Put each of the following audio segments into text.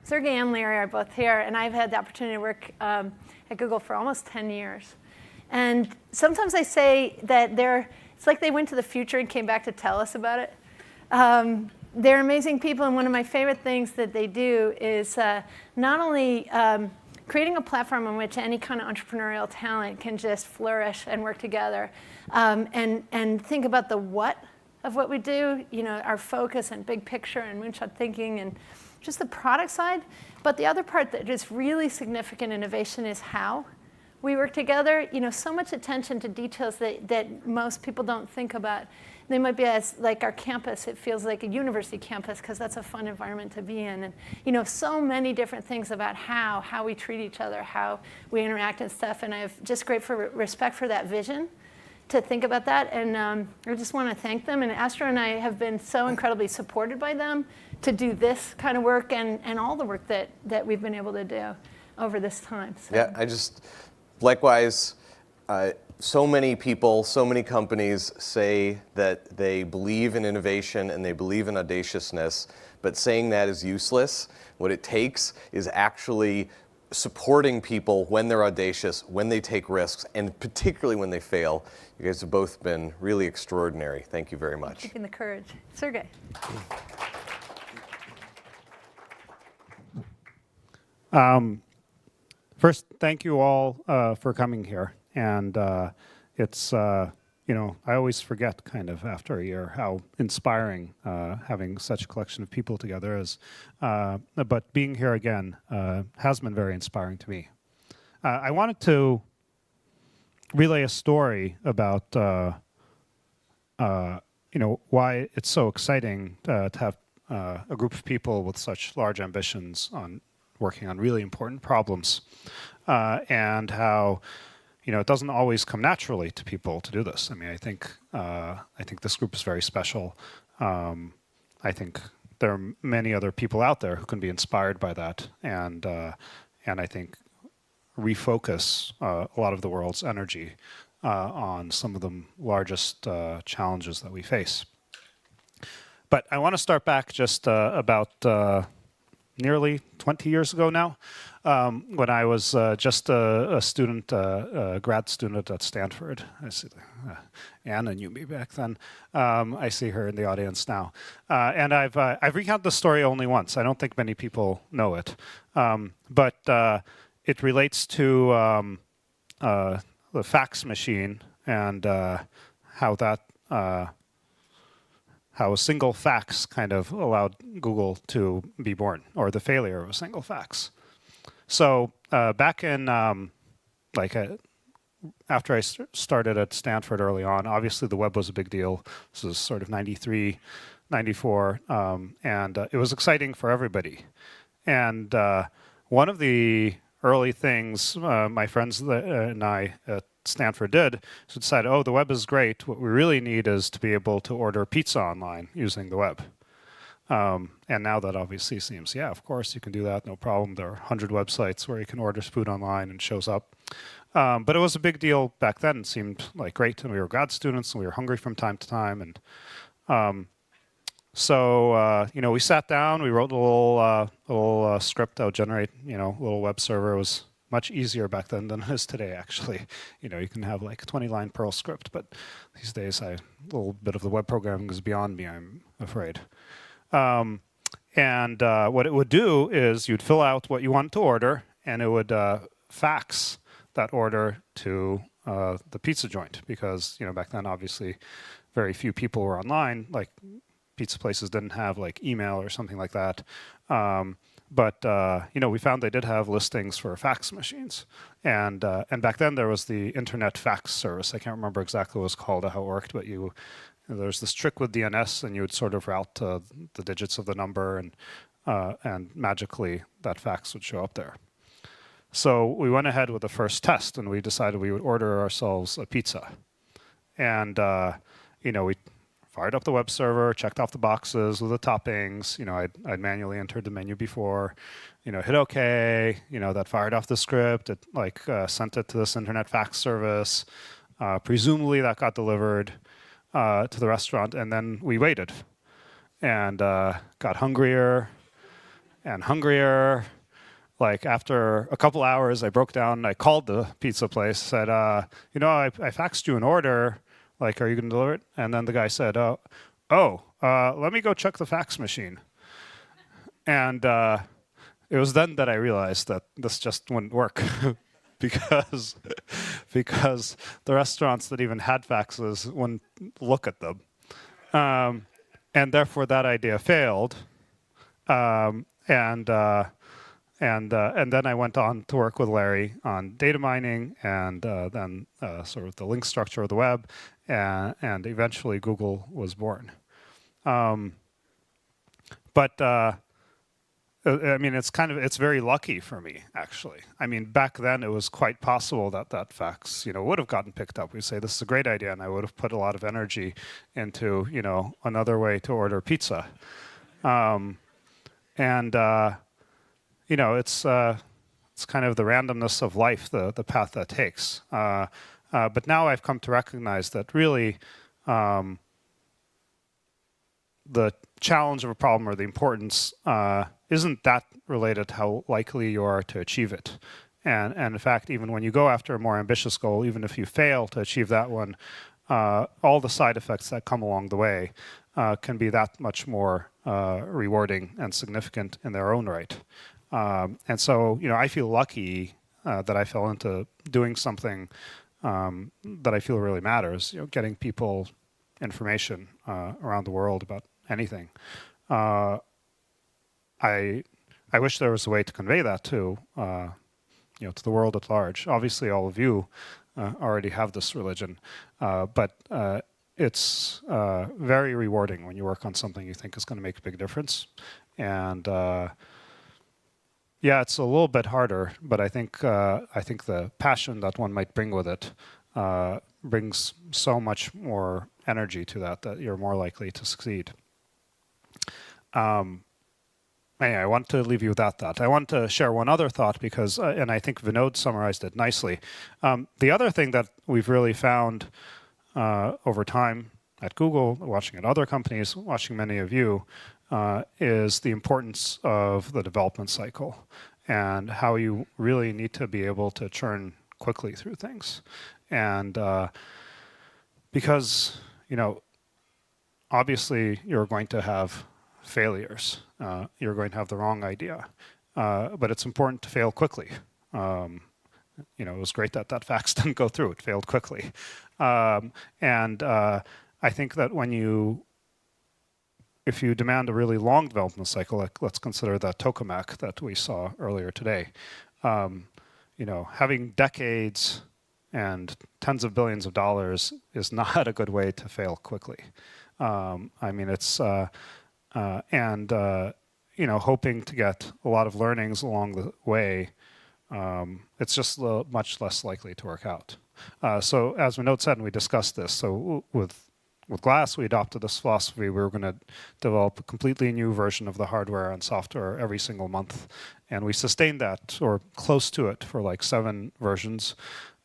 Sergey and Larry are both here, and I've had the opportunity to work at Google for almost 10 years. And sometimes I say that it's like they went to the future and came back to tell us about it. They're amazing people, and one of my favorite things that they do is not only creating a platform on which any kind of entrepreneurial talent can just flourish and work together, and think about the what of what we do, our focus and big picture and moonshot thinking and just the product side. But the other part that is really significant innovation is how we work together. So much attention to details that most people don't think about. They might be like our campus. It feels like a university campus because that's a fun environment to be in. And so many different things about how we treat each other, how we interact and stuff. And I have just great respect for that vision to think about that. And I just want to thank them. And Astro and I have been so incredibly supported by them to do this kind of work and all the work that we've been able to do over this time. So. Yeah, likewise, so many people, so many companies say that they believe in innovation and they believe in audaciousness, but saying that is useless. What it takes is actually supporting people when they're audacious, when they take risks, and particularly when they fail. You guys have both been really extraordinary. Thank you very much. Keeping the courage. Sergey. First, thank you all for coming here. And it's, I always forget kind of after a year how inspiring having such a collection of people together is. But being here again has been very inspiring to me. I wanted to relay a story about, why it's so exciting to have a group of people with such large ambitions on working on really important problems, and how it doesn't always come naturally to people to do this. I mean, I think this group is very special. I think there are many other people out there who can be inspired by that, and I think refocus a lot of the world's energy on some of the largest challenges that we face. But I want to start back just about nearly 20 years ago now, when I was just a student, a grad student at Stanford. I see Anna knew me back then. I see her in the audience now. And I've recounted the story only once. I don't think many people know it. But it relates to the fax machine and how a single fax kind of allowed Google to be born, or the failure of a single fax. So back in, after I started at Stanford early on, obviously the web was a big deal. This was sort of 93, 94, and it was exciting for everybody. And one of the early things my friends and I at Stanford did is decide, the web is great. What we really need is to be able to order pizza online using the web. And now that obviously seems, yeah, of course you can do that, no problem. There are 100 websites where you can order food online and it shows up. But it was a big deal back then. It seemed like great, and we were grad students and we were hungry from time to time. And so we sat down, we wrote a little script that would generate, a little web server. It was much easier back then than it is today, actually. You can have like a 20-line Perl script, but these days a little bit of the web programming is beyond me, I'm afraid. And what it would do is you'd fill out what you wanted to order, and it would fax that order to the pizza joint, because back then obviously very few people were online. Like pizza places didn't have like email or something like that. But we found they did have listings for fax machines, and back then there was the internet fax service. I can't remember exactly what it was called or how it worked, but there's this trick with DNS, and you would sort of route the digits of the number, and magically that fax would show up there. So we went ahead with the first test, and we decided we would order ourselves a pizza, and we fired up the web server, checked off the boxes with the toppings. I'd manually entered the menu before, hit OK. That fired off the script. It sent it to this internet fax service. Presumably that got delivered. to the restaurant, and then we waited and got hungrier and hungrier. Like after a couple hours, I broke down. I called the pizza place, said, I faxed you an order. Like, are you going to deliver it? And then the guy said, let me go check the fax machine. And it was then that I realized that this just wouldn't work because the restaurants that even had faxes wouldn't look at them. And therefore that idea failed. And then I went on to work with Larry on data mining and then sort of the link structure of the web, and eventually Google was born. I mean, it's very lucky for me, actually. I mean, back then it was quite possible that fax, would have gotten picked up. We'd say, this is a great idea, and I would have put a lot of energy into, another way to order pizza. It's kind of the randomness of life, the path that takes. But now I've come to recognize that really the challenge of a problem or the importance isn't that related to how likely you are to achieve it. And in fact, even when you go after a more ambitious goal, even if you fail to achieve that one, all the side effects that come along the way can be that much more rewarding and significant in their own right. And so, I feel lucky that I fell into doing something that I feel really matters, getting people information around the world about anything. I wish there was a way to convey that to the world at large. Obviously, all of you already have this religion, but it's very rewarding when you work on something you think is going to make a big difference. And yeah, it's a little bit harder, but I think the passion that one might bring with it brings so much more energy to that you're more likely to succeed. Anyway, I want to leave you with that thought. I want to share one other thought because, and I think Vinod summarized it nicely. The other thing that we've really found over time at Google, watching at other companies, watching many of you, is the importance of the development cycle and how you really need to be able to churn quickly through things. And because, obviously you're going to have failures. You're going to have the wrong idea. But it's important to fail quickly. It was great that fax didn't go through. It failed quickly. And I think that if you demand a really long development cycle, like let's consider that tokamak that we saw earlier today, having decades and tens of billions of dollars is not a good way to fail quickly. I mean, it's hoping to get a lot of learnings along the way, it's just much less likely to work out. So as Vinod said, and we discussed this, so with Glass, we adopted this philosophy. We were going to develop a completely new version of the hardware and software every single month. And we sustained that, or close to it, for like 7 versions.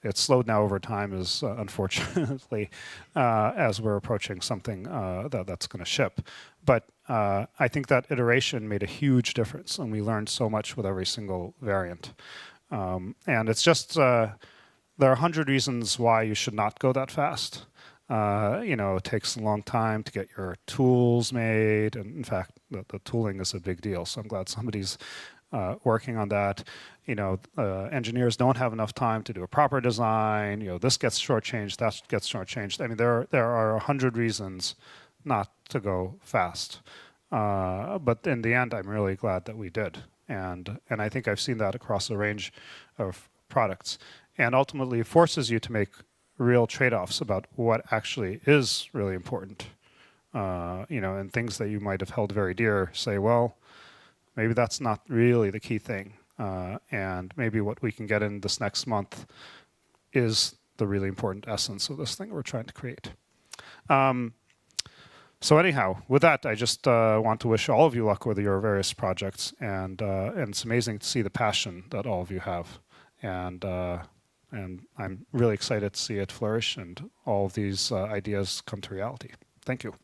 It's slowed now over time, unfortunately, as we're approaching something that's going to ship. But I think that iteration made a huge difference, and we learned so much with every single variant. And it's just, there are 100 reasons why you should not go that fast. It takes a long time to get your tools made. And in fact, the tooling is a big deal. So I'm glad somebody's working on that. Engineers don't have enough time to do a proper design. This gets shortchanged, that gets shortchanged. I mean, there are 100 reasons not to go fast. But in the end, I'm really glad that we did. And I think I've seen that across a range of products. And ultimately, it forces you to make real trade-offs about what actually is really important. And things that you might have held very dear, say, well, maybe that's not really the key thing. And maybe what we can get in this next month is the really important essence of this thing we're trying to create. So anyhow, with that, I just want to wish all of you luck with your various projects. And it's amazing to see the passion that all of you have. And And I'm really excited to see it flourish and all of these ideas come to reality. Thank you.